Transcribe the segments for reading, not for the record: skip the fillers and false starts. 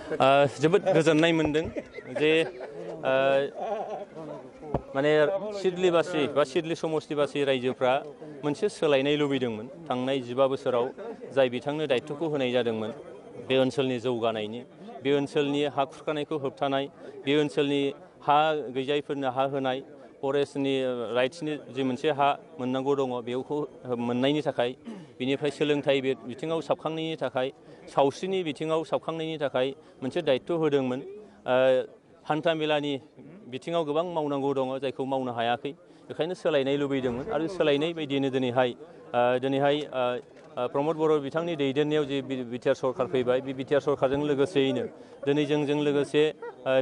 जोबोद गोजोननाय मोनदों जे माने सिडलिबासि बा सिडली समस्तिबासि रायजोफ्रा मोनसे सोलायनाय लुबैदोंमोन थांनाय 15 बोसोराव जाय बिथांनो दायित्वखौ होनाय जादोंमोन बे ओनसोलनि जौगानायनि बे ओनसोलनि हा खुरखानायखौ होबथानाय बे ओनसोलनि हा गैजायिफोरनो हा होनाय फरेस्टनि राइट्सनि जि मोनसे हा मोननांगौ दङ बेखौ मोननायनि थाखाय बिनिफ्राय सोलोंथाइ बिथिङाव साबखांनायनि थाखाय सावस्रिनि बिथिङाव साबखांनायनि थाखाय मोनसे दायित्व होदोंमोन हान्था मेलानि बिथिङाव गोबां मावनांगौ दङ जायखौ मावनो हायाखै बेखायनो सोलायनाय लुबैदोंमोन आरो सोलायनाय बायदियैनो दिनैहाय प्रमद बर' बिथांनि दैदेननायाव जे बिटिआर सरकार फैबाय बे बिटिआर सरकारजों लोगोसेयैनो दिनै जोंजों लोगोसे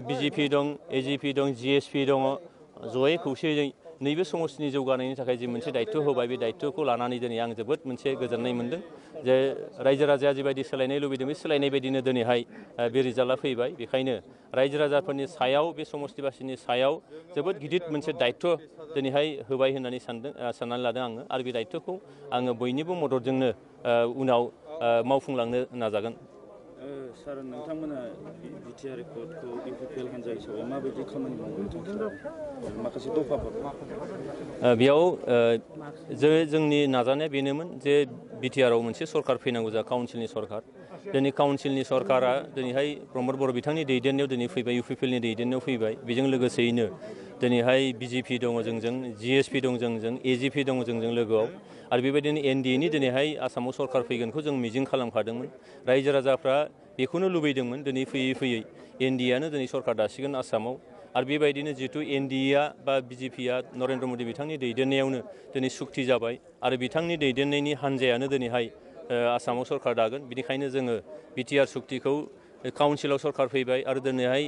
बिजेपि दं एजिपि दं जिएसपि दङ जयै खौसेयै नैबे समस्तिनि जौगानायनि थाखाय जि मोनसे दायित्व होबाय बे दायित्वखौ लानानै दिनै आं जोबोद मोनसे गोजोननाय मोनदों जे रायजो राजाया जिबायदि सोलायनाय लुबैदों बे सोलायनाय बायदिनो दिनैहाय बे रिजाल्टआ फैबाय बेखायनो रायजो राजाफोरनि सायाव बे समस्तिबासिनि सायाव जोबोद गिदिर मोनसे दायित्व दिनैहाय होबाय होननानै साननानै लादों आङो आरो बे दायित्वखौ आङो बयनिबो मददजोंनो उनाव मावफुंलांनो नाजागोन। सार नोंथांमोना बिटिआर कर्डखौ इउपिपिएल हान्जा हिसाबै माबायदि खामानि मावनो माखासे दफाफोर बेयाव जोंनि नाजानाया बेनोमोन जे बिटिआरआव मोनसे सरकार फैनांगौ जा काउन्सिलनि सरकार दिनै काउन्सिलनि सरकारा दिनैहाय प्रमद बर' बिथांनि दैदेननायाव दिनै फैबाय इउपिपिएलनि दैदेननायाव फैबाय बेजों लोगोसेयैनो दिनैहाय बिजेपि दङ जोंजों जिएसपि दं जोंजों एजिपि दङ जोंजों लोगोआव आरो बेबायदिनो एनडिएनि दिनैहाय आसामाव सरकार फैगोनखौ जों मिजिं खालामखादोंमोन रायजो राजाफ्रा बेखौनो लुबैदोंमोन दिनै फैयै फैयै एनडिएआनो दिनै सरकार दासिगोन आसामाव आरो बेबायदिनो जिहेतु एनडिएआ बा बिजेपिआ नरेन्द्र मदि बिथांनि दैदेननायावनो दिनै सुक्ति जाबाय आरो बिथांनि दैदेननायनि हान्जायानो दिनैहाय आसामाव सरकार दागोन बेनिखायनो जोङो बिटिआर सुक्तिखौ काउन्सिलाव सरकार फैबाय आरो दिनैहाय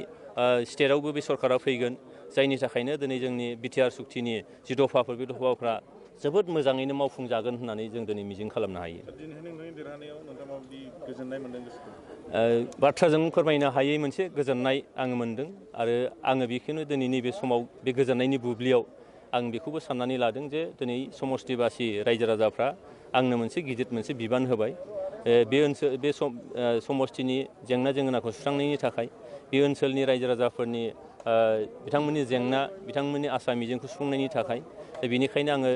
स्टेटआवबो बे सरकारा फैगोन जायनि थाखायनो दिनै जोंनि बिटिआर सुक्तिनि जि दफाफोर बे दफाफ्रा जोबोद मोजाङैनो मावफुंजागोन होननानै जों दिनै मिजिं खालामनो हायो। बाथ्राजों फोरमायनो हायै मोनसे गोजोननाय आङो मोनदों आरो आङो बेखौनो दिनै नैबे समाव बे गोजोननायनि बुब्लियाव आं बेखौबो साननानै लादों जे दिनै समस्तिबासि रायजो राजाफ्रा आंनो मोनसे गिदिर मोनसे बिबान होबाय बे समस्तिनि जेंना जेंगोनाखौ सुस्रांनायनि थाखाय बे ओनसोलनि रायजो राजाफोरनि बिथांमोननि जेंना बिथांमोननि आसा मिजिंखौ सुफुंनायनि थाखाय बेनिखायनो आङो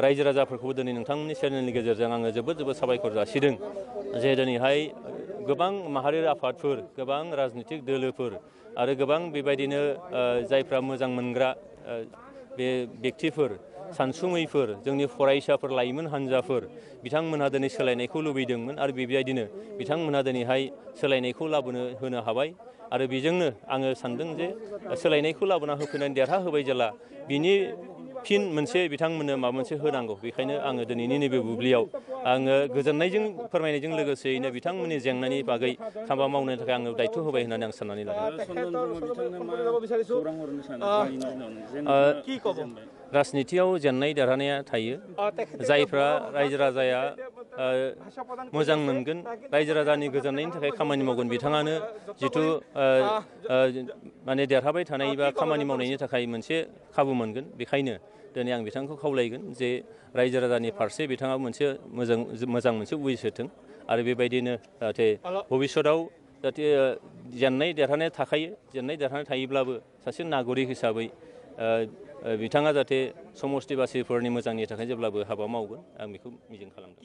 रायजो राजाफोरखौबो दिनै नोंथांमोननि चेनेलनि गेजेरजों आङो जोबोद साबायखर जासिदों जे दिनैहाय गोबां माहारियारि आफादफोर गोबां राजनितिक दोलोफोर आरो गोबां बेबायदिनो जायफ्रा मोजां मोनग्रा बे बेक्तिफोर सानसुमैफोर जोंनि फरायसाफोर लाइमोन हान्जाफोर बिथांमोनहा दिनै सोलायनायखौ लुबैदोंमोन आरो बेबायदिनो बिथांमोनहा दिनैहाय सोलायनायखौ होनो हाबाय आरो बेजोंनो आङो सानदों जे सोलायनायखौ लाबोना होफैनानै देरहा होबाय जेला बिनि फिन मोनसे बिथांमोननो माबा मोनसे होनांगौ बेखायनो आङो दिनैनि नैबे बुब्लियाव आङो गोजोननायजों फोरमायनायजों लोगोसेयैनो बिथांमोननि जेंनानि बागै हाबा मावनो थाखाय आङो दायित्व होबाय होननानै आं साननानै लादों। राजनितियाव जेननाय देरहानाया थायो जायफ्रा रायजो राजाया मोजां मोनगोन रायजो राजानि गोजोननायनि थाखाय खामानि मावगोन बिथाङानो जिथु माने देरहाबाय थानाय बा खामानि मावनायनि थाखाय मोनसे खाबु मोनगोन बेखायनो दिनै आं बिथांखौ खावलायगोन जे रायजो राजानि फारसे बिथाङा मोनसे मोजां मोनसे उइस होथों आरो बेबायदिनो जाहाथे भबिष्यतआव जाहाथे जेननाय देरहानाय थाखायो जेननाय देरहानाय थायोब्लाबो सासे नागरिक हिसाबै बिथाङा जाहाथे समस्तिबासिफोरनि मोजांनि थाखाय जेब्लाबो हाबा मावगोन आं बेखौ मिजिं खालामदों।